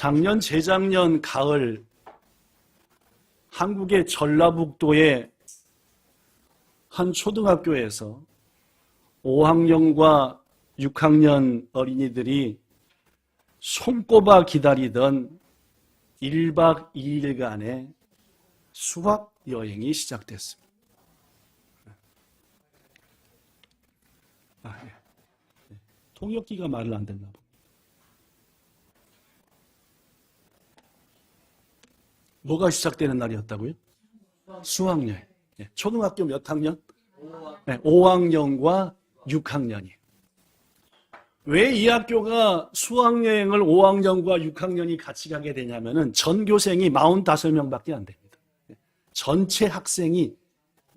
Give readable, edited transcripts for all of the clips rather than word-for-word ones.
작년, 재작년 가을 한국의 전라북도의 한 초등학교에서 5학년과 6학년 어린이들이 손꼽아 기다리던 1박 2일간의 수학 여행이 시작됐습니다. 통역기가 말을 안 듣나 봅니다. 뭐가 시작되는 날이었다고요? 수학여행. 초등학교 몇 학년? 5학년과 6학년이. 왜 이 학교가 수학여행을 5학년과 6학년이 같이 가게 되냐면은 전교생이 45명밖에 안 됩니다. 전체 학생이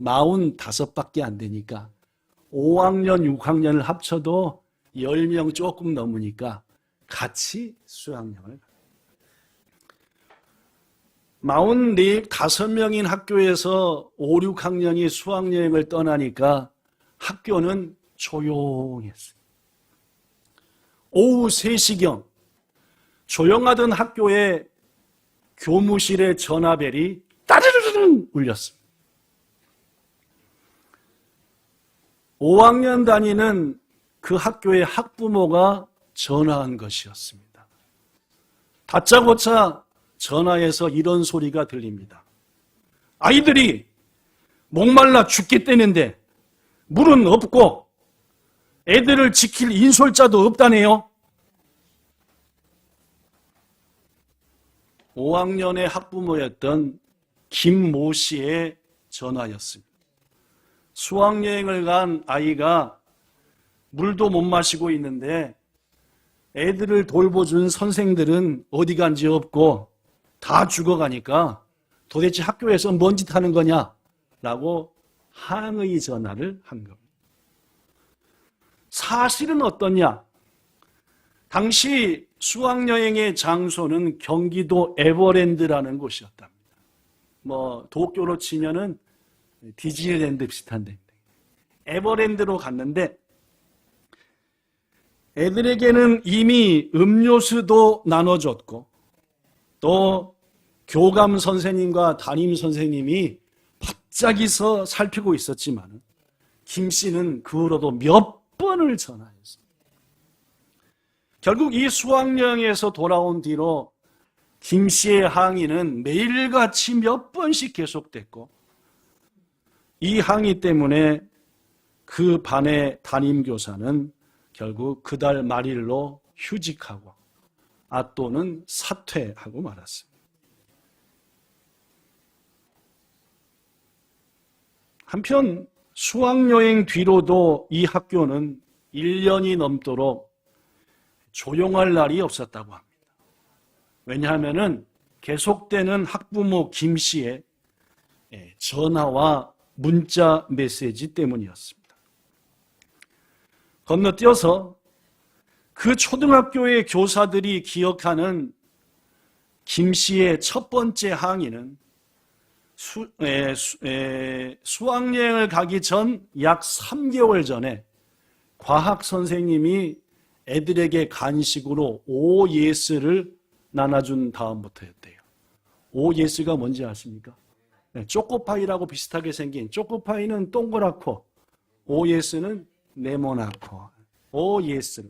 45밖에 안 되니까 5학년, 6학년을 합쳐도 10명 조금 넘으니까 같이 수학여행을 45명인 학교에서 5, 6학년이 수학여행을 떠나니까 학교는 조용했어요. 오후 3시경 조용하던 학교에 교무실의 전화벨이 따르르르 울렸습니다. 5학년 다니는 그 학교의 학부모가 전화한 것이었습니다. 다짜고짜 전화에서 이런 소리가 들립니다. 아이들이 목말라 죽겠다는데 물은 없고 애들을 지킬 인솔자도 없다네요. 5학년의 학부모였던 김모 씨의 전화였습니다. 수학여행을 간 아이가 물도 못 마시고 있는데 애들을 돌보준 선생들은 어디 간지 없고 다 죽어가니까 도대체 학교에서 뭔 짓 하는 거냐라고 항의 전화를 한 겁니다. 사실은 어떠냐? 당시 수학여행의 장소는 경기도 에버랜드라는 곳이었답니다. 도쿄로 치면은 디즈니랜드 비슷한 데입니다. 에버랜드로 갔는데 애들에게는 이미 음료수도 나눠줬고 또 교감 선생님과 담임 선생님이 바짝이서 살피고 있었지만 김 씨는 그 후로도 몇 번을 전화했습니다. 결국 이 수학여행에서 돌아온 뒤로 김 씨의 항의는 매일같이 몇 번씩 계속됐고 이 항의 때문에 그 반의 담임교사는 결국 그달 말일로 휴직하고 또는 사퇴하고 말았습니다. 한편 수학여행 뒤로도 이 학교는 1년이 넘도록 조용할 날이 없었다고 합니다. 왜냐하면 계속되는 학부모 김 씨의 전화와 문자 메시지 때문이었습니다. 건너뛰어서 그 초등학교의 교사들이 기억하는 김 씨의 첫 번째 항의는 수학여행을 가기 전 약 3개월 전에 과학 선생님이 애들에게 간식으로 OS를 나눠준 다음부터였대요. OS가 뭔지 아십니까? 초코파이라고 비슷하게 생긴, 초코파이는 동그랗고 OS는 네모나고 OS.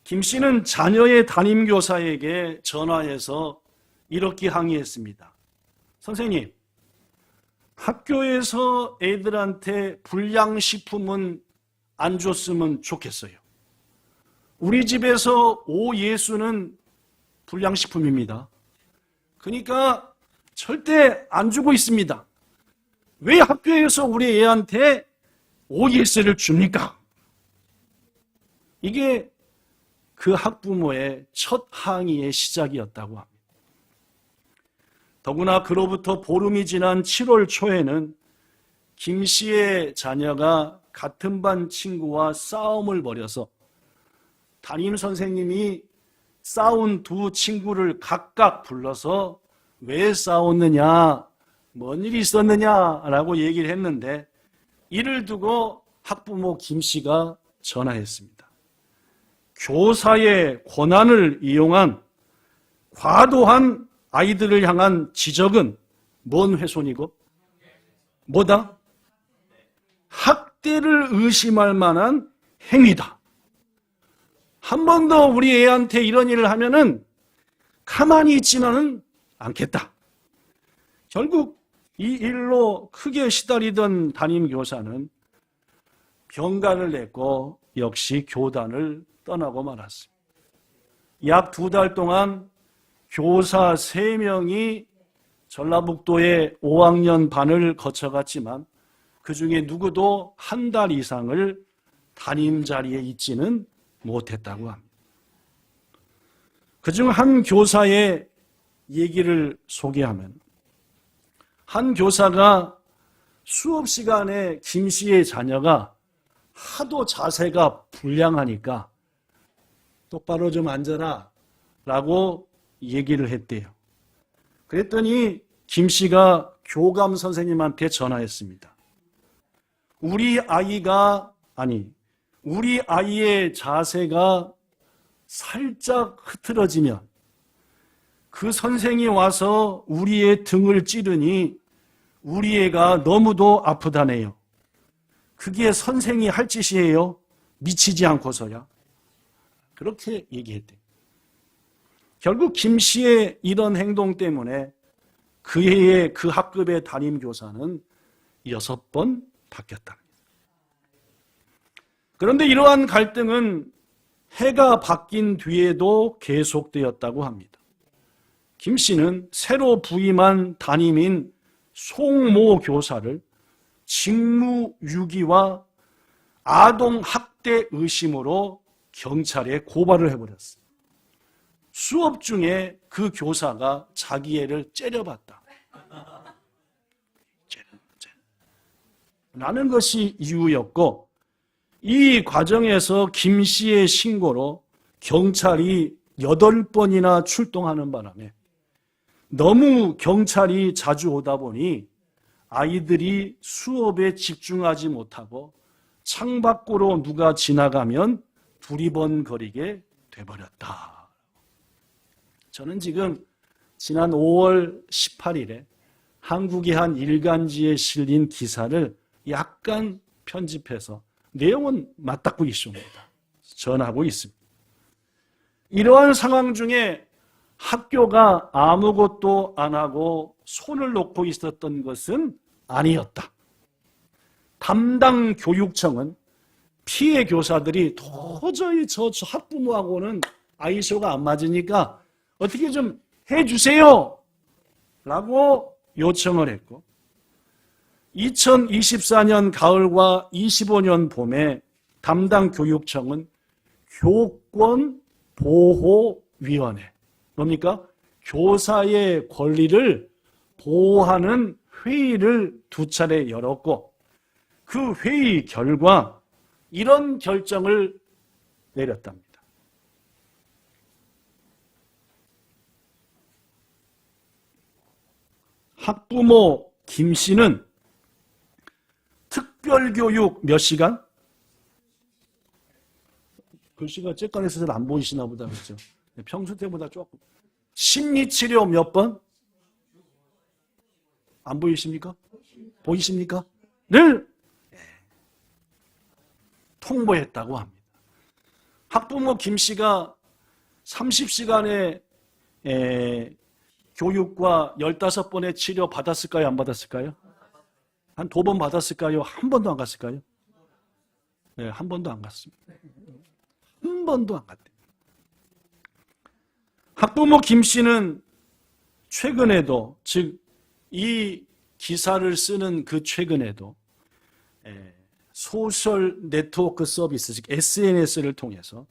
김 씨는 자녀의 담임교사에게 전화해서 이렇게 항의했습니다. 선생님, 학교에서 애들한테 불량식품은 안 줬으면 좋겠어요. 우리 집에서 OS는 불량식품입니다. 그러니까 절대 안 주고 있습니다. 왜 학교에서 우리 애한테 OS를 줍니까? 이게 그 학부모의 첫 항의의 시작이었다고 합니다. 더구나 그로부터 보름이 지난 7월 초에는 김 씨의 자녀가 같은 반 친구와 싸움을 벌여서 담임 선생님이 싸운 두 친구를 각각 불러서 왜 싸웠느냐, 뭔 일이 있었느냐라고 얘기를 했는데 이를 두고 학부모 김 씨가 전화했습니다. 교사의 권한을 이용한 과도한 아이들을 향한 지적은 뭔 훼손이고? 뭐다? 학대를 의심할 만한 행위다. 한 번 더 우리 애한테 이런 일을 하면은 가만히 있지는 않겠다. 결국 이 일로 크게 시달리던 담임교사는 병가를 냈고 역시 교단을 떠나고 말았습니다. 약 2달 동안 교사 3명이 전라북도의 5학년 반을 거쳐갔지만 그 중에 누구도 한 달 이상을 담임 자리에 있지는 못했다고 합니다. 그중 한 교사의 얘기를 소개하면, 한 교사가 수업 시간에 김 씨의 자녀가 하도 자세가 불량하니까 똑바로 좀 앉아라 라고 얘기를 했대요. 그랬더니 김 씨가 교감 선생님한테 전화했습니다. 우리 아이의 자세가 살짝 흐트러지면 그 선생이 와서 우리의 등을 찌르니 우리 애가 너무도 아프다네요. 그게 선생이 할 짓이에요. 미치지 않고서야. 그렇게 얘기했대요. 결국 김 씨의 이런 행동 때문에 그 해에 그 학급의 담임교사는 6번 바뀌었답니다. 그런데 이러한 갈등은 해가 바뀐 뒤에도 계속되었다고 합니다. 김 씨는 새로 부임한 담임인 송모 교사를 직무유기와 아동학대 의심으로 경찰에 고발을 해버렸어요. 수업 중에 그 교사가 자기 애를 째려봤다. 라는 것이 이유였고, 이 과정에서 김 씨의 신고로 경찰이 8번이나 출동하는 바람에 너무 경찰이 자주 오다 보니 아이들이 수업에 집중하지 못하고 창밖으로 누가 지나가면 두리번거리게 돼버렸다. 저는 지금 지난 5월 18일에 한국의 한 일간지에 실린 기사를 약간 편집해서 내용은 맞닿고 있습니다. 전하고 있습니다. 이러한 상황 중에 학교가 아무것도 안 하고 손을 놓고 있었던 것은 아니었다. 담당 교육청은 피해 교사들이 도저히 저 학부모하고는 아이소가 안 맞으니까 어떻게 좀 해주세요 라고 요청을 했고, 2024년 가을과 25년 봄에 담당 교육청은 교권보호위원회, 뭡니까? 교사의 권리를 보호하는 회의를 2차례 열었고, 그 회의 결과 이런 결정을 내렸답니다. 학부모 김 씨는 특별교육 몇 시간? 글씨가 쬐깐해서 잘 안 보이시나 보다, 그렇죠? 평소 때보다 조금. 심리치료 몇 번? 안 보이십니까? 보이십니까? 늘 통보했다고 합니다. 학부모 김 씨가 30시간의 교육과 15번의 치료 받았을까요? 안 받았을까요? 한 2번 받았을까요? 한 번도 안 갔을까요? 네, 한 번도 안 갔습니다. 한 번도 안 갔대요. 학부모 김 씨는 최근에도, 즉 이 기사를 쓰는 그 최근에도 소셜 네트워크 서비스, 즉 SNS를 통해서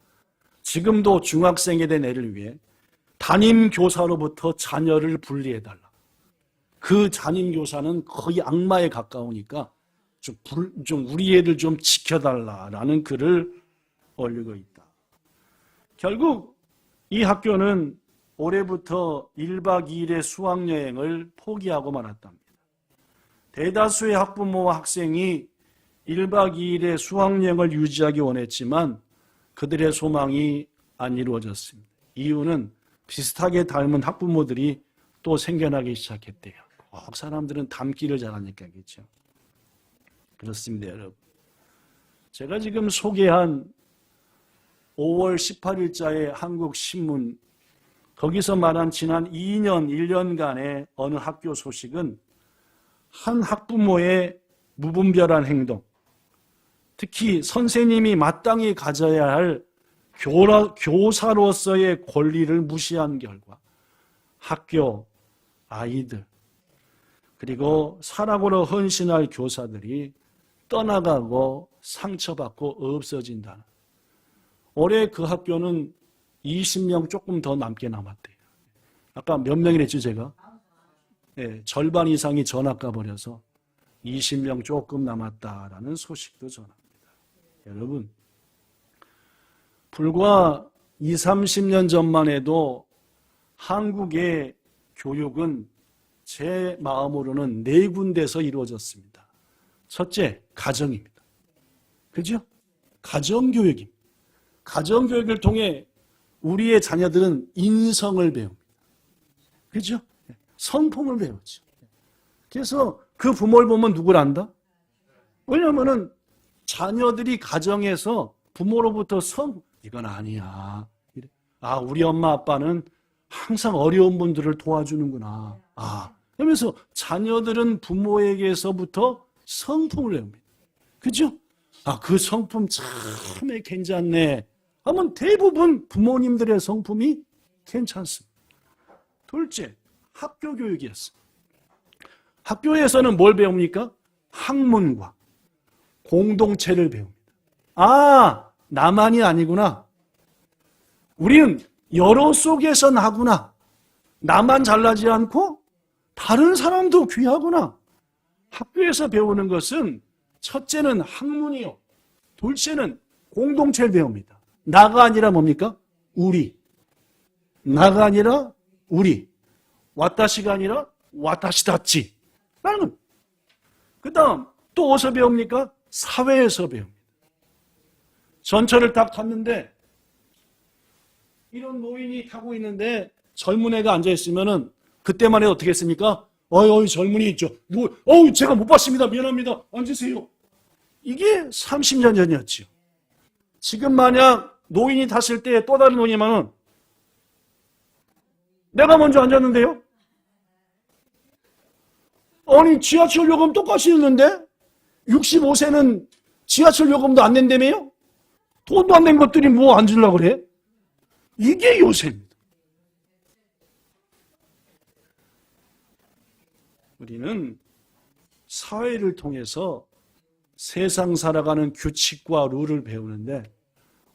지금도 중학생에 대한 애를 위해 담임 교사로부터 자녀를 분리해달라. 그 담임 교사는 거의 악마에 가까우니까 좀 우리 애들 좀 지켜달라라는 글을 올리고 있다. 결국 이 학교는 올해부터 1박 2일의 수학여행을 포기하고 말았답니다. 대다수의 학부모와 학생이 1박 2일의 수학여행을 유지하기 원했지만 그들의 소망이 안 이루어졌습니다. 이유는 비슷하게 닮은 학부모들이 또 생겨나기 시작했대요. 꼭 사람들은 닮기를 잘하니까겠죠. 그렇습니다, 여러분. 제가 지금 소개한 5월 18일자의 한국신문, 거기서 말한 지난 2년, 1년간의 어느 학교 소식은 한 학부모의 무분별한 행동, 특히 선생님이 마땅히 가져야 할 교사로서의 권리를 무시한 결과 학교, 아이들, 그리고 사랑으로 헌신할 교사들이 떠나가고 상처받고 없어진다는. 올해 그 학교는 20명 조금 더 남게 남았대요. 아까 몇 명이랬죠, 제가? 네, 절반 이상이 전학 가버려서 20명 조금 남았다라는 소식도 전합니다. 여러분, 불과 20, 30년 전만 해도 한국의 교육은 제 마음으로는 4군데서 이루어졌습니다. 첫째, 가정입니다. 그죠? 가정교육입니다. 가정교육을 통해 우리의 자녀들은 인성을 배웁니다. 그죠? 성품을 배우죠. 그래서 그 부모를 보면 누굴 안다? 왜냐하면 자녀들이 가정에서 부모로부터 이건 아니야. 아, 우리 엄마 아빠는 항상 어려운 분들을 도와주는구나. 아, 그러면서 자녀들은 부모에게서부터 성품을 배웁니다. 그죠? 아, 그 성품 참 괜찮네. 하면 대부분 부모님들의 성품이 괜찮습니다. 둘째, 학교 교육이었어요. 학교에서는 뭘 배웁니까? 학문과 공동체를 배웁니다. 아, 나만이 아니구나. 우리는 여러 속에서 나구나. 나만 잘나지 않고 다른 사람도 귀하구나. 학교에서 배우는 것은 첫째는 학문이요. 둘째는 공동체를 배웁니다. 나가 아니라 뭡니까? 우리. 나가 아니라 우리. 와타시가 아니라 와타시다치. 라는. 그 다음 또 어디서 배웁니까? 사회에서 배웁니다. 전철을 딱 탔는데 이런 노인이 타고 있는데 젊은 애가 앉아있으면은 그때만 해도 어떻게 했습니까? 어이 젊은이 있죠. 제가 못 봤습니다. 미안합니다. 앉으세요. 이게 30년 전이었죠. 지금 만약 노인이 탔을 때 또 다른 노인이면은 내가 먼저 앉았는데요? 아니 지하철 요금 똑같이 냈는데 65세는 지하철 요금도 안 낸다며요? 돈도 안 낸 것들이 뭐 앉으려고 그래? 이게 요새입니다. 우리는 사회를 통해서 세상 살아가는 규칙과 룰을 배우는데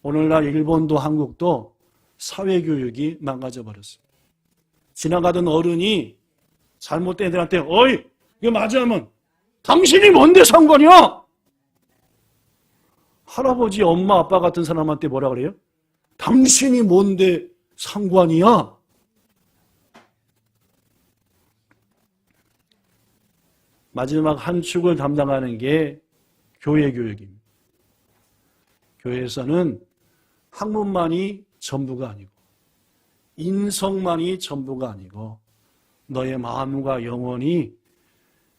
오늘날 일본도 한국도 사회교육이 망가져 버렸습니다. 지나가던 어른이 잘못된 애들한테 어이 이거 맞아 하면 당신이 뭔데 상관이야? 할아버지 엄마 아빠 같은 사람한테 뭐라 그래요? 당신이 뭔데 상관이야? 마지막 한 축을 담당하는 게 교회 교육입니다. 교회에서는 학문만이 전부가 아니고 인성만이 전부가 아니고 너의 마음과 영혼이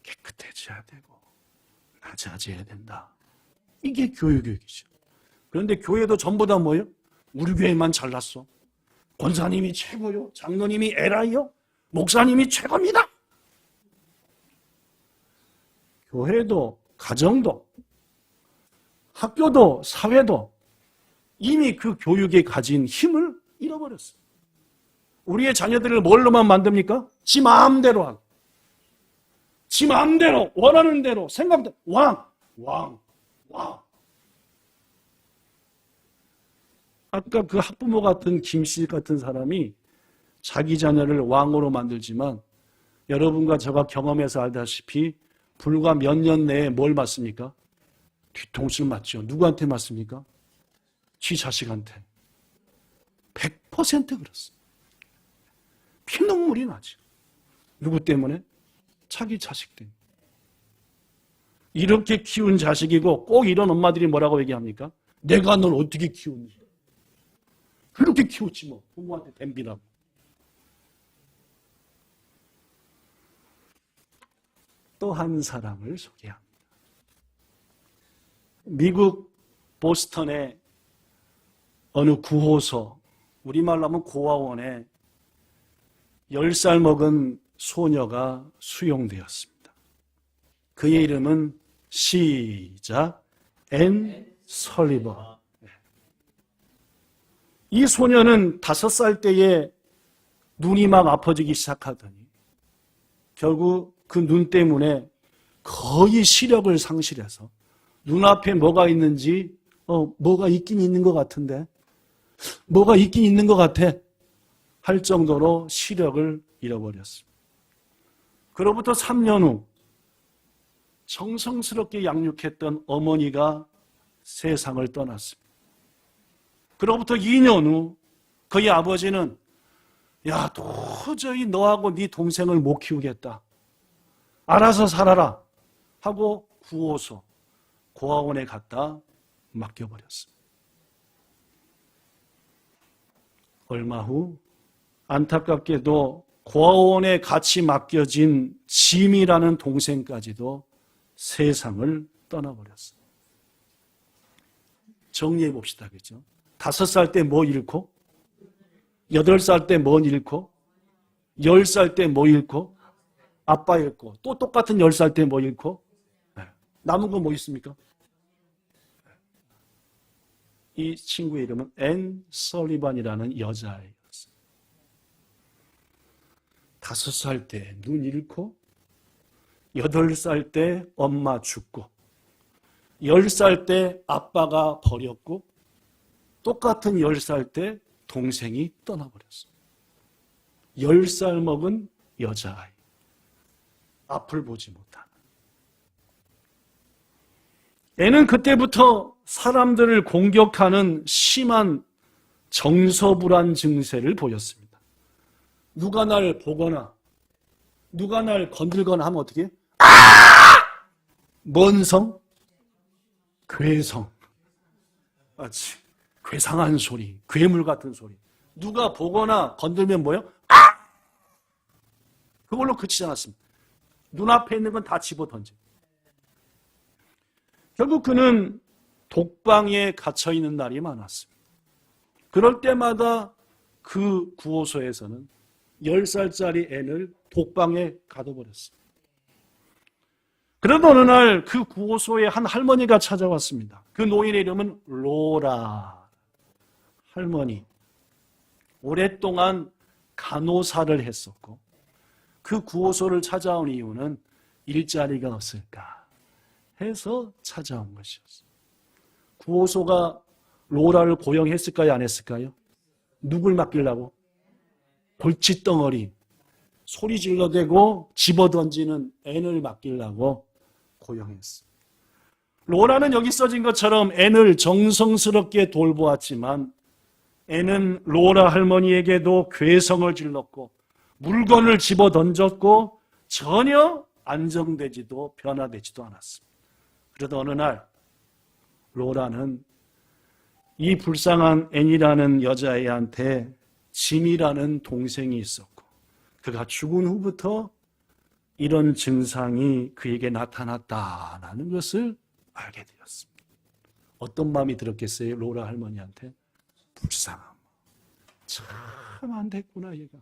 깨끗해져야 되고 낮아져야 된다. 이게 교육이죠. 그런데 교회도 전부 다 뭐예요? 우리 교회만 잘났어. 권사님이 최고요. 장로님이 에라이요. 목사님이 최고입니다. 교회도 가정도 학교도 사회도 이미 그 교육에 가진 힘을 잃어버렸어요. 우리의 자녀들을 뭘로만 만듭니까? 지 마음대로 하고 지 마음대로 원하는 대로 생각대로 왕. 아까 그 학부모 같은 김씨 같은 사람이 자기 자녀를 왕으로 만들지만 여러분과 제가 경험해서 알다시피 불과 몇 년 내에 뭘 맞습니까? 뒤통수를 맞죠. 누구한테 맞습니까? 지 자식한테. 100% 그렇습니다. 피눈물이 나죠. 누구 때문에? 자기 자식 때문에. 이렇게 키운 자식이고 꼭 이런 엄마들이 뭐라고 얘기합니까? 내가 널 어떻게 키웠니? 그렇게 키웠지 뭐. 부모한테 덤비라고. 또 한 사람을 소개합니다. 미국 보스턴의 어느 구호소, 우리말로 하면 고아원에 10살 먹은 소녀가 수용되었습니다. 그의 이름은 시작, 앤 설리번. 이 소녀는 5살 때에 눈이 막 아파지기 시작하더니 결국 그 눈 때문에 거의 시력을 상실해서 눈앞에 뭐가 있는지 뭐가 있긴 있는 것 같은데 뭐가 있긴 있는 것 같아 할 정도로 시력을 잃어버렸습니다. 그로부터 3년 후 정성스럽게 양육했던 어머니가 세상을 떠났습니다. 그로부터 2년 후 그의 아버지는 야, 도저히 너하고 네 동생을 못 키우겠다. 알아서 살아라 하고 구호소, 고아원에 갖다 맡겨버렸습니다. 얼마 후 안타깝게도 고아원에 같이 맡겨진 짐이라는 동생까지도 세상을 떠나버렸어요. 정리해 봅시다. 그죠? 5살 때 뭐 잃고 8살 때 뭐 잃고 10살 때 뭐 잃고 아빠 잃고 또 똑같은 10살 때 뭐 잃고 남은 건 뭐 있습니까? 이 친구의 이름은 앤 설리반이라는 여자아이였어요. 5살 때 눈 잃고 8살 때 엄마 죽고 10살 때 아빠가 버렸고 똑같은 10살 때 동생이 떠나버렸어요. 10살 먹은 여자아이. 앞을 보지 못하는. 애는 그때부터 사람들을 공격하는 심한 정서불안 증세를 보였습니다. 누가 날 보거나 누가 날 건들거나 하면 어떻게 해요? 뭔 성? 괴성. 맞지? 괴상한 소리, 괴물 같은 소리. 누가 보거나 건들면 뭐예요? 그걸로 그치지 않았습니다. 눈앞에 있는 건 다 집어던져. 결국 그는 독방에 갇혀있는 날이 많았습니다. 그럴 때마다 그 구호소에서는 10살짜리 애를 독방에 가둬버렸습니다. 그러던 어느 날 그 구호소에 한 할머니가 찾아왔습니다. 그 노인의 이름은 로라 할머니. 오랫동안 간호사를 했었고 그 구호소를 찾아온 이유는 일자리가 없을까 해서 찾아온 것이었어요. 구호소가 로라를 고용했을까요? 안 했을까요? 누굴 맡기려고? 골칫덩어리, 소리 질러대고 집어던지는 앤을 맡기려고 고용했어요. 로라는 여기 써진 것처럼 앤을 정성스럽게 돌보았지만 앤은 로라 할머니에게도 괴성을 질렀고 물건을 집어던졌고 전혀 안정되지도 변화되지도 않았습니다. 그러다 어느 날 로라는 이 불쌍한 앤이라는 여자애한테 짐이라는 동생이 있었고 그가 죽은 후부터 이런 증상이 그에게 나타났다라는 것을 알게 되었습니다. 어떤 마음이 들었겠어요? 로라 할머니한테? 불쌍함. 참 안 됐구나 얘가.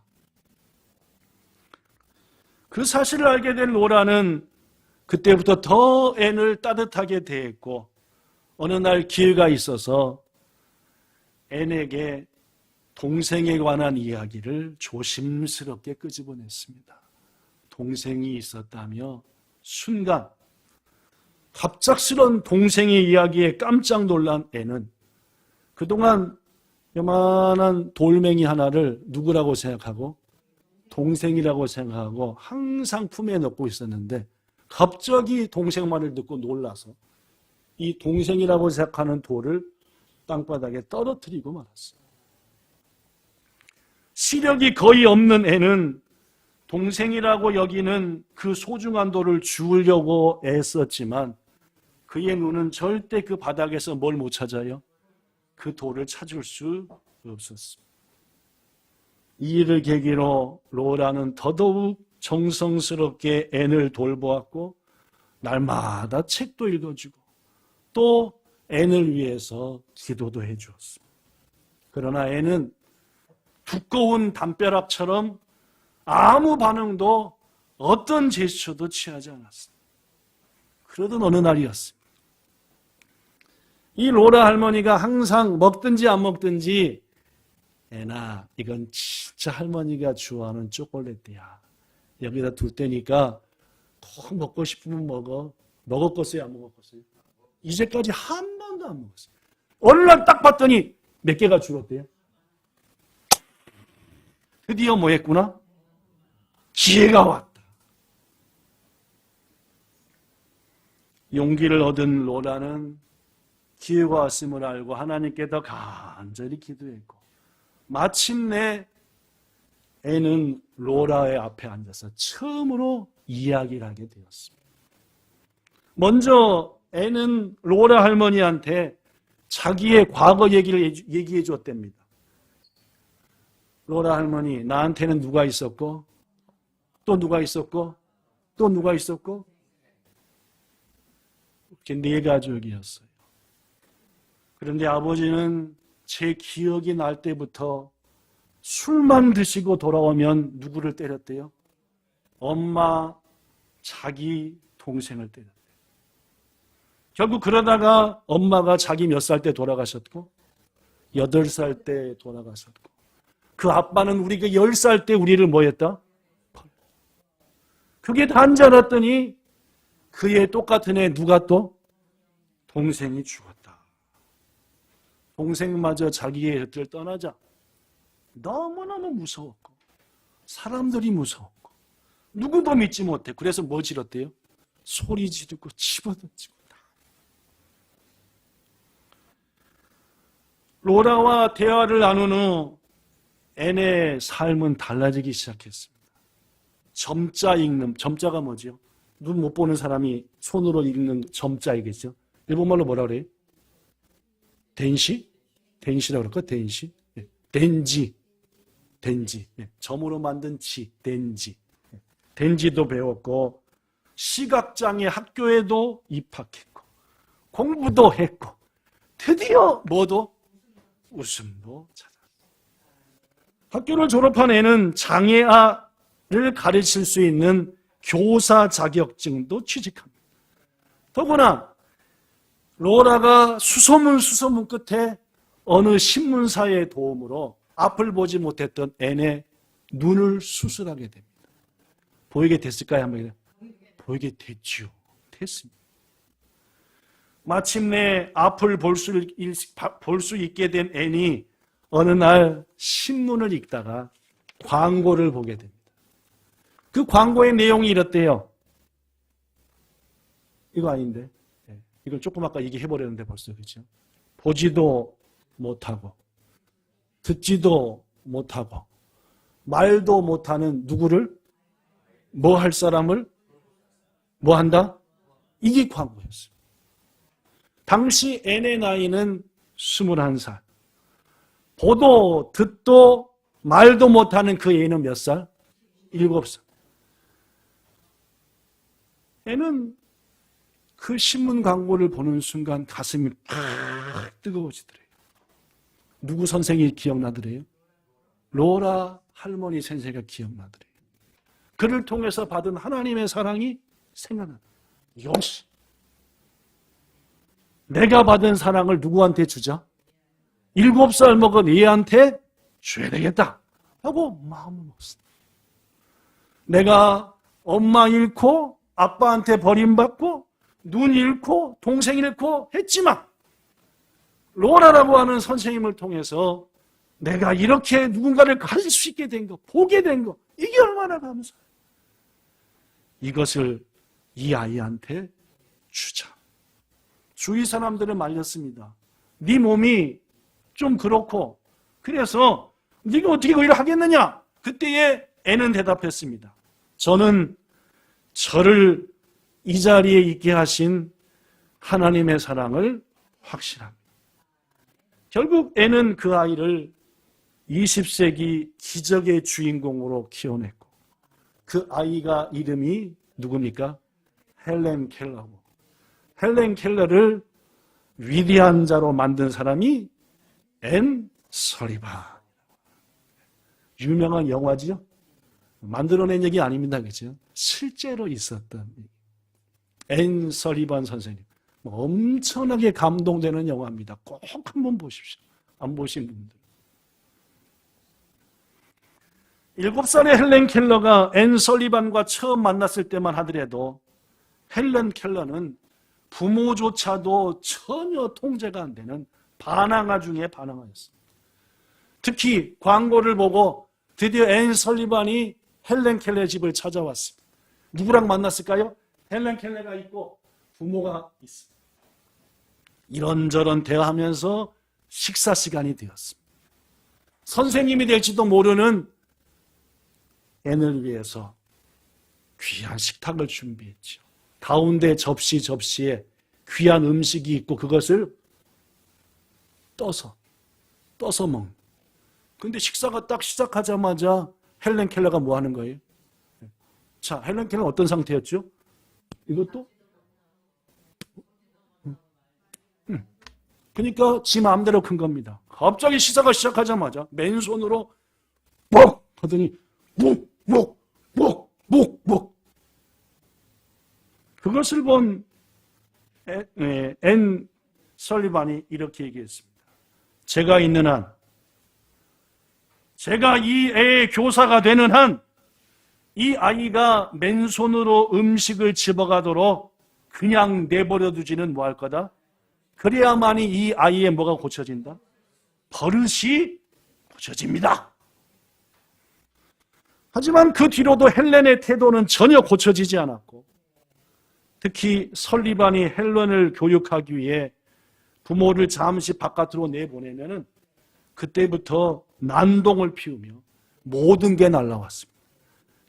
그 사실을 알게 된 로라는 그때부터 더 앤을 따뜻하게 대했고 어느 날 기회가 있어서 앤에게 동생에 관한 이야기를 조심스럽게 끄집어냈습니다. 동생이 있었다며 순간 갑작스런 동생의 이야기에 깜짝 놀란 앤은 그동안 요만한 돌멩이 하나를 누구라고 생각하고 동생이라고 생각하고 항상 품에 넣고 있었는데 갑자기 동생 말을 듣고 놀라서 이 동생이라고 생각하는 돌을 땅바닥에 떨어뜨리고 말았어요. 시력이 거의 없는 애는 동생이라고 여기는 그 소중한 돌을 주우려고 애썼지만 그의 눈은 절대 그 바닥에서 뭘 못 찾아요? 그 돌을 찾을 수 없었습니다. 이 일을 계기로 로라는 더더욱 정성스럽게 앤을 돌보았고 날마다 책도 읽어주고 또 앤을 위해서 기도도 해주었습니다. 그러나 앤은 두꺼운 담벼락처럼 아무 반응도 어떤 제스처도 취하지 않았습니다. 그러던 어느 날이었습니다. 이 로라 할머니가 항상 먹든지 안 먹든지 애나 이건 진짜 할머니가 좋아하는 초콜릿이야. 여기다 둘 테니까 꼭 먹고 싶으면 먹어. 먹었겠어요? 안 먹었겠어요? 이제까지 한 번도 안 먹었어요. 어느 날 딱 봤더니 몇 개가 줄었대요. 드디어 뭐 했구나? 기회가 왔다. 용기를 얻은 로라는 기회가 왔음을 알고 하나님께 더 간절히 기도했고 마침내 애는 로라의 앞에 앉아서 처음으로 이야기를 하게 되었습니다. 먼저 애는 로라 할머니한테 자기의 과거 얘기를 얘기해 줬답니다. 로라 할머니, 나한테는 누가 있었고 또 누가 있었고 또 누가 있었고 이렇게 4가족이었어요. 그런데 아버지는 제 기억이 날 때부터 술만 드시고 돌아오면 누구를 때렸대요? 엄마, 자기 동생을 때렸대요. 결국 그러다가 엄마가 자기 몇 살 때 돌아가셨고 8살 때 돌아가셨고 그 아빠는 우리가 10살 때 우리를 뭐 했다? 그게 단지 않았더니 그의 똑같은 애 누가 또? 동생이 죽었다. 동생마저 자기의 곁을 떠나자 너무너무 무서웠고 사람들이 무서웠고 누구도 믿지 못해. 그래서 뭐 지렀대요? 소리 지르고 집어던지고. 로라와 대화를 나눈 후 앤의 삶은 달라지기 시작했습니다. 점자 읽는, 점자가 뭐죠? 눈 못 보는 사람이 손으로 읽는 점자이겠죠? 일본말로 뭐라 그래요? 덴시? 덴시라고 그럴까? 덴시? 네. 덴지. 덴지. 네. 점으로 만든 지. 덴지. 네. 덴지도 배웠고 시각장애 학교에도 입학했고 공부도 했고 드디어 뭐도? 웃음도 찾았어요. 학교를 졸업한 애는 장애아를 가르칠 수 있는 교사 자격증도 취직합니다. 더구나 로라가 수소문 끝에 어느 신문사의 도움으로 앞을 보지 못했던 앤의 눈을 수술하게 됩니다. 보이게 됐을까요? 한번 보이게 됐죠. 됐습니다. 마침내 앞을 볼 수 있게 된 앤이 어느 날 신문을 읽다가 광고를 보게 됩니다. 그 광고의 내용이 이렇대요. 이거 아닌데. 이걸 조금 아까 얘기해버렸는데 벌써 그렇죠? 보지도 못하고 듣지도 못하고 말도 못하는 누구를? 뭐 할 사람을? 뭐 한다? 이게 광고였어요. 당시 앤의 나이는 21살. 보도 듣도 말도 못하는 그 애는 몇 살? 7살. 애는 그 신문 광고를 보는 순간 가슴이 팍 뜨거워지더래요. 누구 선생이 기억나더래요? 로라 할머니 선생가 기억나더래요. 그를 통해서 받은 하나님의 사랑이 생각나요. 역시 내가 받은 사랑을 누구한테 주자? 7살 먹은 얘한테 줘야 되겠다 하고 마음을 먹었습니다. 내가 엄마 잃고 아빠한테 버림받고 눈 잃고 동생 잃고 했지만 로라라고 하는 선생님을 통해서 내가 이렇게 누군가를 가르칠 수 있게 된 거, 보게 된 거, 이게 얼마나 감사해요. 이것을 이 아이한테 주자. 주위 사람들은 말렸습니다. 네 몸이 좀 그렇고 그래서 네가 어떻게 그 일을 하겠느냐? 그때에 애는 대답했습니다. 저는 저를 이 자리에 있게 하신 하나님의 사랑을 확신합니다. 결국 애는 그 아이를 20세기 기적의 주인공으로 키워냈고 그 아이가 이름이 누굽니까? 헬렌 켈러고, 헬렌 켈러를 위대한 자로 만든 사람이 앤 설리반. 유명한 영화지요? 만들어낸 얘기 아닙니다. 그죠? 실제로 있었던 앤 설리반 선생님. 엄청나게 감동되는 영화입니다. 꼭 한번 보십시오. 안 보신 분들. 7살의 헬렌 켈러가 앤 설리반과 처음 만났을 때만 하더라도 헬렌 켈러는 부모조차도 전혀 통제가 안 되는 반항아 중에 반항아였습니다. 특히 광고를 보고 드디어 앤 설리반이 헬렌 켈러의 집을 찾아왔습니다. 누구랑 만났을까요? 헬렌 켈러가 있고 부모가 있습니다. 이런저런 대화하면서 식사 시간이 되었습니다. 선생님이 될지도 모르는 앤을 위해서 귀한 식탁을 준비했죠. 가운데 접시에 귀한 음식이 있고 그것을 떠서 먹는. 그런데 식사가 딱 시작하자마자 헬렌 켈러가 뭐 하는 거예요? 자, 헬렌 켈러는 어떤 상태였죠? 이것도? 그러니까 지 마음대로 큰 겁니다. 갑자기 식사가 시작하자마자 맨손으로 목 하더니 목. 그것을 본 앤 설리반이 이렇게 얘기했습니다. 제가 있는 한, 제가 이 애의 교사가 되는 한, 이 아이가 맨손으로 음식을 집어가도록 그냥 내버려 두지는 뭐 할 거다? 그래야만이 이 아이의 뭐가 고쳐진다? 버릇이 고쳐집니다. 하지만 그 뒤로도 헬렌의 태도는 전혀 고쳐지지 않았고, 특히 설리반이 헬렌을 교육하기 위해 부모를 잠시 바깥으로 내보내면은 그때부터 난동을 피우며 모든 게 날라왔습니다.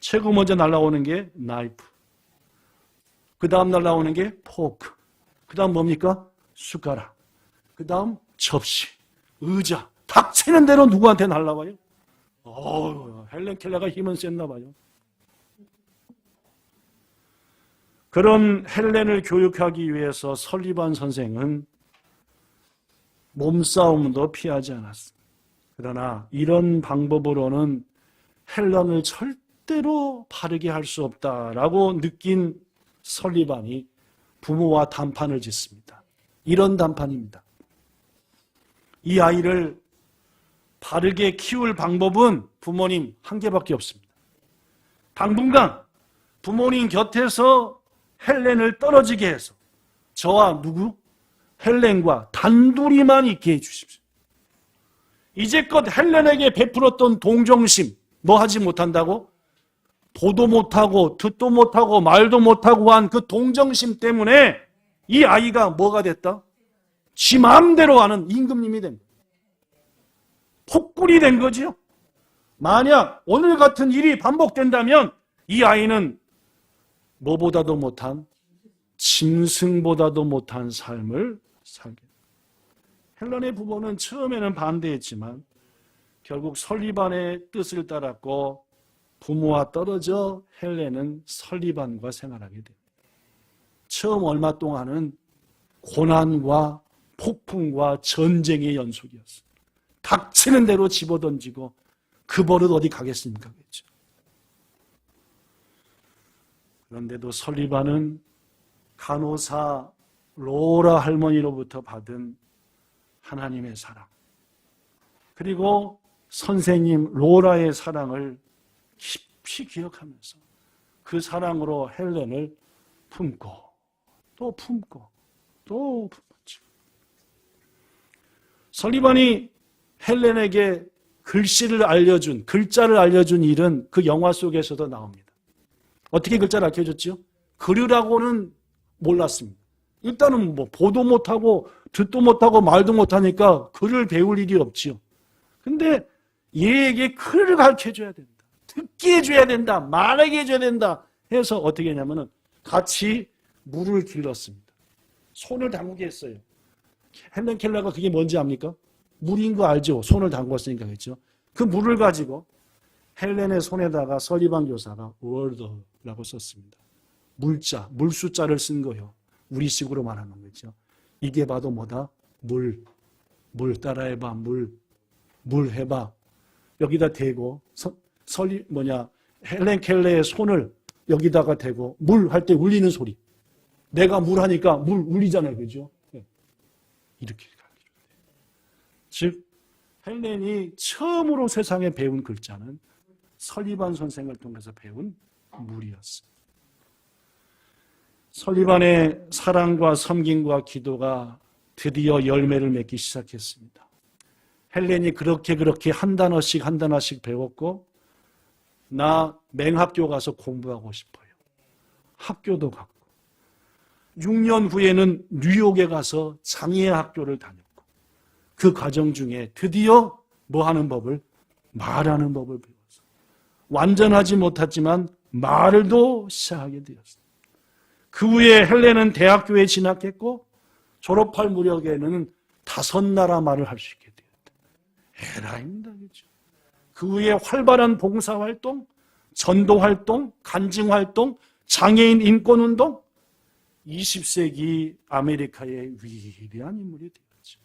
최고 먼저 날라오는 게 나이프, 그 다음 날라오는 게 포크, 그 다음 뭡니까? 숟가락, 그 다음 접시, 의자, 닥치는 대로 누구한테 날라와요? 헬렌 켈러가 힘은 셌나 봐요. 그런 헬렌을 교육하기 위해서 설리반 선생은 몸싸움도 피하지 않았습니다. 그러나 이런 방법으로는 헬렌을 절대로 바르게 할 수 없다라고 느낀 설리반이 부모와 담판을 짓습니다. 이런 담판입니다. 이 아이를 바르게 키울 방법은 부모님 한 개밖에 없습니다. 당분간 부모님 곁에서 헬렌을 떨어지게 해서 저와 누구? 헬렌과 단둘이만 있게 해주십시오. 이제껏 헬렌에게 베풀었던 동정심, 뭐 하지 못한다고? 보도 못하고 듣도 못하고 말도 못하고 한 그 동정심 때문에 이 아이가 뭐가 됐다? 지 마음대로 하는 임금님이 된 거예요. 폭군이 된 거지요. 만약 오늘 같은 일이 반복된다면 이 아이는 뭐보다도 못한, 짐승보다도 못한 삶을 살게 됩니다. 헬렌의 부모는 처음에는 반대했지만 결국 설리반의 뜻을 따랐고 부모와 떨어져 헬렌은 설리반과 생활하게 됩니다. 처음 얼마 동안은 고난과 폭풍과 전쟁의 연속이었습니다. 닥치는 대로 집어던지고 그 버릇 어디 가겠습니까? 그렇죠? 그런데도 설리반은 간호사 로라 할머니로부터 받은 하나님의 사랑, 그리고 선생님 로라의 사랑을 깊이 기억하면서 그 사랑으로 헬렌을 품고 또 품고 또 품었죠. 설리반이 헬렌에게 글자를 알려준 일은 그 영화 속에서도 나옵니다. 어떻게 글자를 알려줬죠? 글이라고는 몰랐습니다. 일단은 뭐 보도 못하고 듣도 못하고 말도 못하니까 글을 배울 일이 없지요. 근데 얘에게 글을 가르쳐줘야 된다. 듣게 해줘야 된다. 말하게 해줘야 된다. 해서 어떻게 했냐면은 같이 물을 길렀습니다. 손을 담그게 했어요. 헬렌 켈러가 그게 뭔지 압니까? 물인 거 알죠? 손을 담궜으니까 그렇죠? 그 물을 가지고 헬렌의 손에다가 설리반 교사가 월드라고 썼습니다. 물자, 물숫자를 쓴 거예요. 우리식으로 말하는 거죠. 이게 봐도 뭐다? 물 따라해봐, 물 해봐. 여기다 대고 헬렌 켈러의 손을 여기다가 대고 물 할 때 울리는 소리. 내가 물 하니까 물 울리잖아요, 그죠? 이렇게 가르쳐줘야 돼요. 즉 헬렌이 처음으로 세상에 배운 글자는 설리반 선생을 통해서 배운 물이었어요. 설리반의 사랑과 섬김과 기도가 드디어 열매를 맺기 시작했습니다. 헬렌이 그렇게 한 단어씩 배웠고, 나 맹학교 가서 공부하고 싶어요. 학교도 갔고, 6년 후에는 뉴욕에 가서 장애 학교를 다녔고, 그 과정 중에 드디어 말하는 법을 배웠어요. 완전하지 못했지만 말도 시작하게 되었어요. 그 후에 헬렌은 대학교에 진학했고, 졸업할 무렵에는 5나라 말을 할 수 있게 되었다. 에라입니다. 그렇죠? 그 후에 활발한 봉사활동, 전도활동, 간증활동, 장애인 인권운동, 20세기 아메리카의 위대한 인물이 되었죠.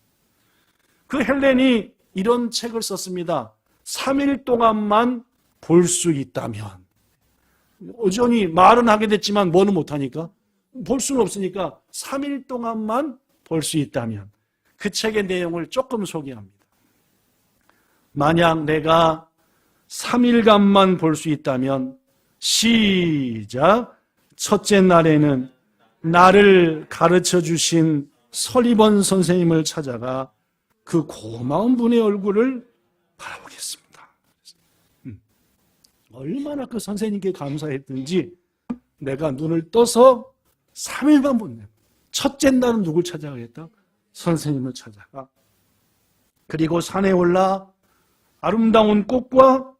그 헬렌이 이런 책을 썼습니다. 3일 동안만 볼 수 있다면. 여전히 말은 하게 됐지만 뭐는 못하니까? 볼 수는 없으니까 3일 동안만 볼 수 있다면. 그 책의 내용을 조금 소개합니다. 만약 내가 3일간만 볼 수 있다면, 시작. 첫째 날에는 나를 가르쳐 주신 설리반 선생님을 찾아가 그 고마운 분의 얼굴을 바라보겠습니다. 얼마나 그 선생님께 감사했든지 내가 눈을 떠서 3일만 본다. 첫째 날은 누굴 찾아가겠다? 선생님을 찾아가. 그리고 산에 올라 아름다운 꽃과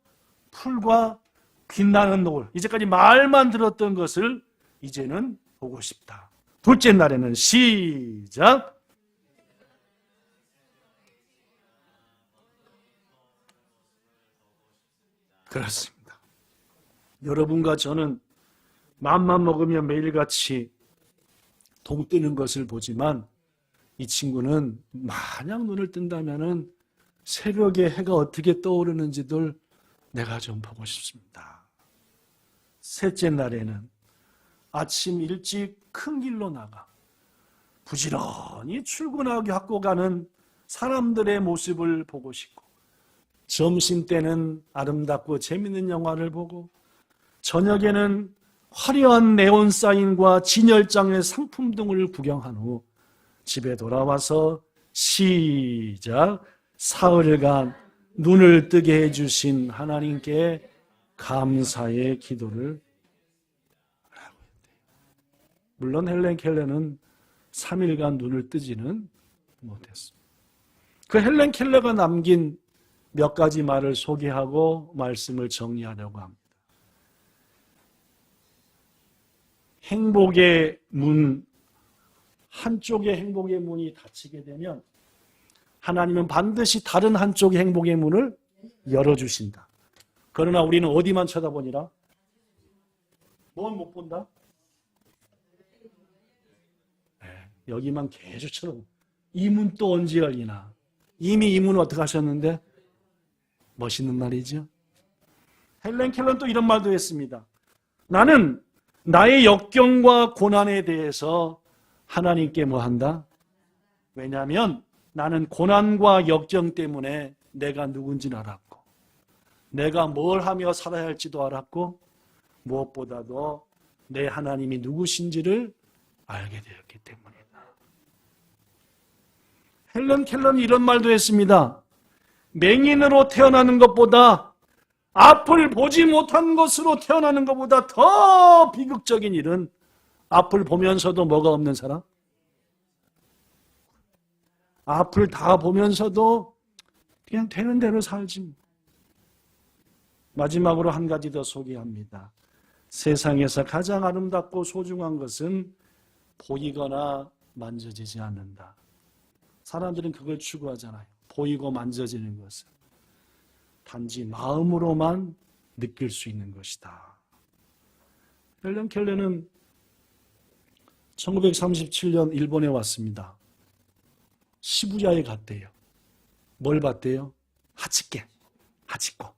풀과 빛나는 노을, 이제까지 말만 들었던 것을 이제는 보고 싶다. 둘째 날에는 시작. 그렇습니다. 여러분과 저는 마음만 먹으면 매일같이 동 뜨는 것을 보지만, 이 친구는 만약 눈을 뜬다면은 새벽에 해가 어떻게 떠오르는지들 내가 좀 보고 싶습니다. 셋째 날에는 아침 일찍 큰 길로 나가 부지런히 출근하고 학교 가는 사람들의 모습을 보고 싶고, 점심때는 아름답고 재밌는 영화를 보고, 저녁에는 화려한 네온 사인과 진열장의 상품 등을 구경한 후 집에 돌아와서 시작. 사흘간 눈을 뜨게 해주신 하나님께 감사의 기도를 하고 있대요. 물론 헬렌 켈러는 3일간 눈을 뜨지는 못했습니다. 그 헬렌 켈러가 남긴 몇 가지 말을 소개하고 말씀을 정리하려고 합니다. 행복의 문, 한쪽의 행복의 문이 닫히게 되면 하나님은 반드시 다른 한쪽의 행복의 문을 열어주신다. 그러나 우리는 어디만 쳐다보니라? 뭘 못 본다? 여기만 계속 쳐다보고, 이 문 또 언제 열리나? 이미 이 문을 어떻게 하셨는데? 멋있는 말이죠. 헬렌 켈러는 또 이런 말도 했습니다. 나는 나의 역경과 고난에 대해서 하나님께 뭐 한다? 왜냐하면 나는 고난과 역경 때문에 내가 누군지는 알았고, 내가 뭘 하며 살아야 할지도 알았고, 무엇보다도 내 하나님이 누구신지를 알게 되었기 때문이다. 헬렌 켈러는 이런 말도 했습니다. 맹인으로 태어나는 것보다, 앞을 보지 못한 것으로 태어나는 것보다 더 비극적인 일은 앞을 보면서도 뭐가 없는 사람? 앞을 다 보면서도 그냥 되는 대로 살지. 마지막으로 한 가지 더 소개합니다. 세상에서 가장 아름답고 소중한 것은 보이거나 만져지지 않는다. 사람들은 그걸 추구하잖아요. 보이고 만져지는 것을. 단지 마음으로만 느낄 수 있는 것이다. 헬렌 켈러는 1937년 일본에 왔습니다. 시부야에 갔대요. 뭘 봤대요? 하치켄, 하치코.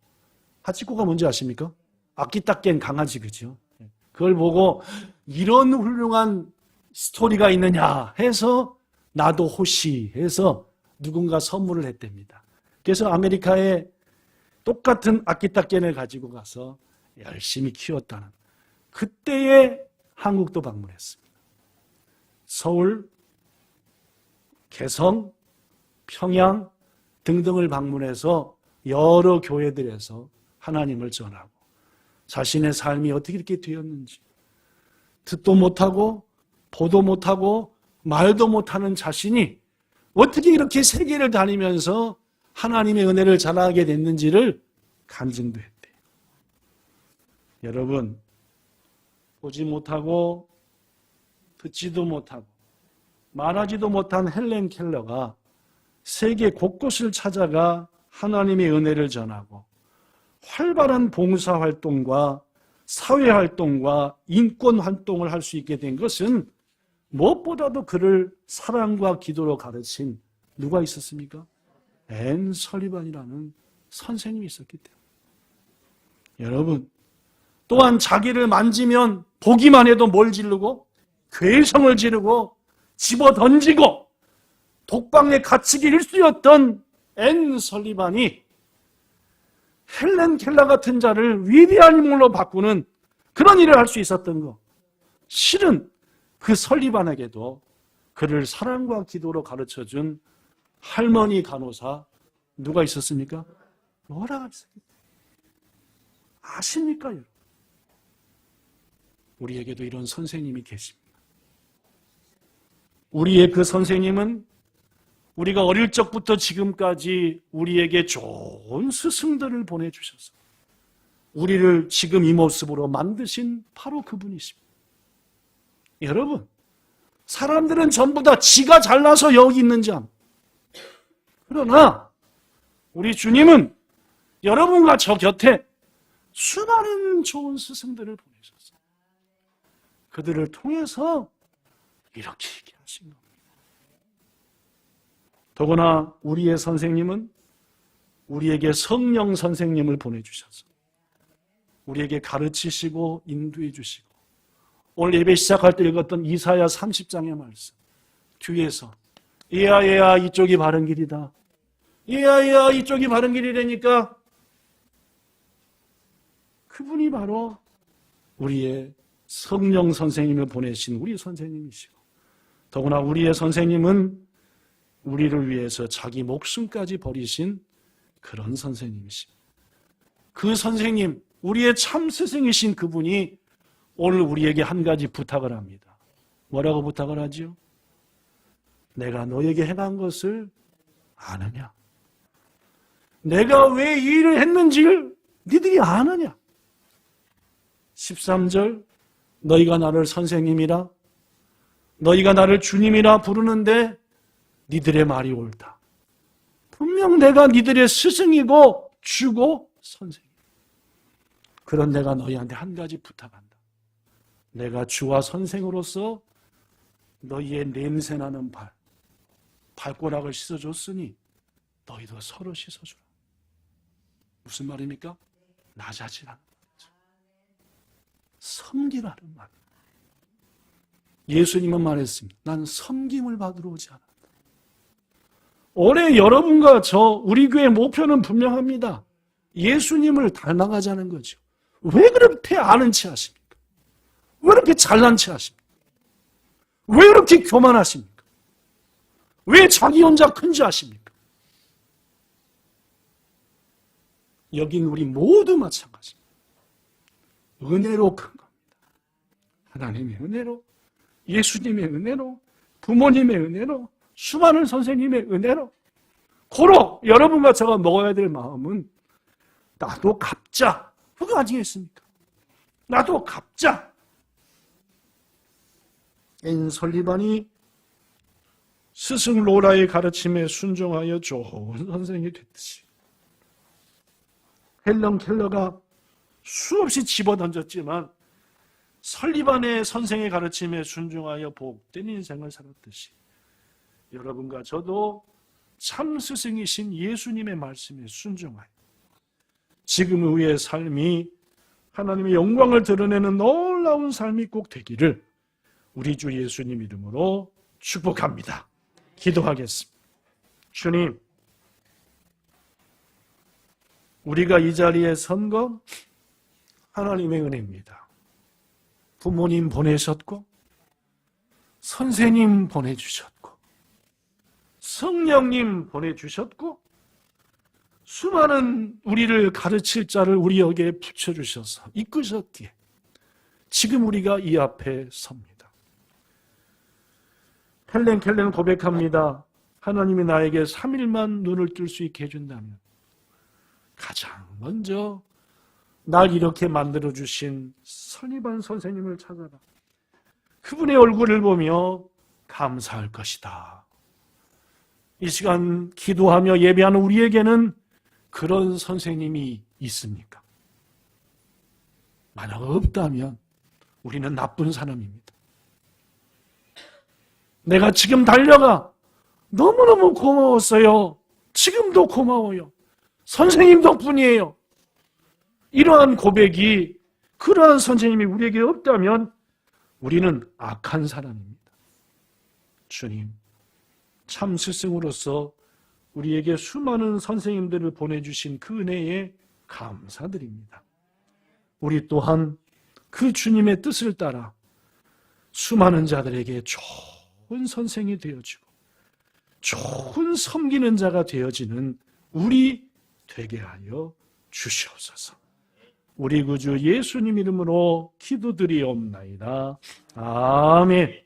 하치코가 뭔지 아십니까? 악기 딱 깬 강아지, 그죠? 그걸 보고 이런 훌륭한 스토리가 있느냐 해서 나도 호시 해서 누군가 선물을 했답니다. 그래서 아메리카에 똑같은 악기 딱 깬을 가지고 가서 열심히 키웠다는, 그때에 한국도 방문했습니다. 서울, 개성, 평양 등등을 방문해서 여러 교회들에서 하나님을 전하고 자신의 삶이 어떻게 이렇게 되었는지, 듣도 못하고 보도 못하고 말도 못하는 자신이 어떻게 이렇게 세계를 다니면서 하나님의 은혜를 자랑하게 됐는지를 간증도 했대요. 여러분, 보지 못하고 듣지도 못하고 말하지도 못한 헬렌 켈러가 세계 곳곳을 찾아가 하나님의 은혜를 전하고 활발한 봉사활동과 사회활동과 인권활동을 할 수 있게 된 것은 무엇보다도 그를 사랑과 기도로 가르친 누가 있었습니까? 앤 설리반이라는 선생님이 있었기 때문에. 여러분, 또한 자기를 만지면 보기만 해도 뭘 지르고 괴성을 지르고 집어던지고 독방에 갇히기 일쑤였던 앤 설리반이 헬렌 켈러 같은 자를 위대한 인물로 바꾸는 그런 일을 할 수 있었던 것. 실은 그 설리반에게도 그를 사랑과 기도로 가르쳐준 할머니 간호사 누가 있었습니까? 로라가 있었기 때문에. 아십니까, 여러분? 우리에게도 이런 선생님이 계십니다. 우리의 그 선생님은 우리가 어릴 적부터 지금까지 우리에게 좋은 스승들을 보내주셔서 우리를 지금 이 모습으로 만드신 바로 그분이십니다. 여러분, 사람들은 전부 다 지가 잘나서 여기 있는지 압니다. 그러나 우리 주님은 여러분과 저 곁에 수많은 좋은 스승들을 보내셨어요. 그들을 통해서 이렇게 얘기하신 겁니다. 더구나 우리의 선생님은 우리에게 성령 선생님을 보내주셔서 우리에게 가르치시고 인도해 주시고, 오늘 예배 시작할 때 읽었던 이사야 30장의 말씀 뒤에서 얘야 이쪽이 바른 길이다, 얘야 이쪽이 바른 길이라니까 그분이 바로 우리의 성령 선생님을 보내신 우리 선생님이시고, 더구나 우리의 선생님은 우리를 위해서 자기 목숨까지 버리신 그런 선생님이십니다. 그 선생님, 우리의 참 스승이신 그분이 오늘 우리에게 한 가지 부탁을 합니다. 뭐라고 부탁을 하죠? 내가 너에게 행한 것을 아느냐? 내가 왜 이 일을 했는지를 니들이 아느냐? 13절, 너희가 나를 선생님이라, 너희가 나를 주님이라 부르는데 니들의 말이 옳다. 분명 내가 니들의 스승이고 주고 선생님. 그런 내가 너희한테 한 가지 부탁한다. 내가 주와 선생으로서 너희의 냄새나는 발가락을 씻어줬으니 너희도 서로 씻어주라. 무슨 말입니까? 나자지라는 말이죠. 섬기라는 말. 예수님은 말했습니다. 난 섬김을 받으러 오지 않았다. 올해 여러분과 우리 교회 목표는 분명합니다. 예수님을 닮아가자는 거죠. 왜 그렇게 아는 체 하십니까? 왜 그렇게 잘난 체 하십니까? 왜 그렇게 교만하십니까? 왜 자기 혼자 큰지 아십니까? 여긴 우리 모두 마찬가지입니다. 은혜로 큰 겁니다. 하나님의 은혜로, 예수님의 은혜로, 부모님의 은혜로, 수많은 선생님의 은혜로. 고로 여러분과 제가 먹어야 될 마음은 나도 갚자. 그거 아니겠습니까? 나도 갚자. 앤 설리반이 스승 로라의 가르침에 순종하여 좋은 선생이 됐듯이 헬렌 켈러가 수없이 집어던졌지만 설리반의 선생의 가르침에 순종하여 복된 인생을 살았듯이 여러분과 저도 참 스승이신 예수님의 말씀에 순종하여 지금 후의 삶이 하나님의 영광을 드러내는 놀라운 삶이 꼭 되기를 우리 주 예수님 이름으로 축복합니다. 기도하겠습니다. 주님, 우리가 이 자리에 선 건 하나님의 은혜입니다. 부모님 보내셨고 선생님 보내주셨고 성령님 보내주셨고 수많은 우리를 가르칠 자를 우리에게 붙여주셔서 이끄셨기에 지금 우리가 이 앞에 섭니다. 켈랭켈랭 고백합니다. 하나님이 나에게 3일만 눈을 뜰 수 있게 해준다면 가장 먼저 날 이렇게 만들어주신 설리반 선생님을 찾아라. 그분의 얼굴을 보며 감사할 것이다. 이 시간 기도하며 예배하는 우리에게는 그런 선생님이 있습니까? 만약 없다면 우리는 나쁜 사람입니다. 내가 지금 달려가 너무너무 고마웠어요. 지금도 고마워요. 선생님 덕분이에요. 이러한 고백이 그러한 선생님이 우리에게 없다면 우리는 악한 사람입니다. 주님, 참 스승으로서 우리에게 수많은 선생님들을 보내주신 그 은혜에 감사드립니다. 우리 또한 그 주님의 뜻을 따라 수많은 자들에게 좋은 선생이 되어지고 좋은 섬기는 자가 되어지는 우리 되게 하여 주시옵소서. 우리 구주 예수님 이름으로 기도드리옵나이다. 아멘.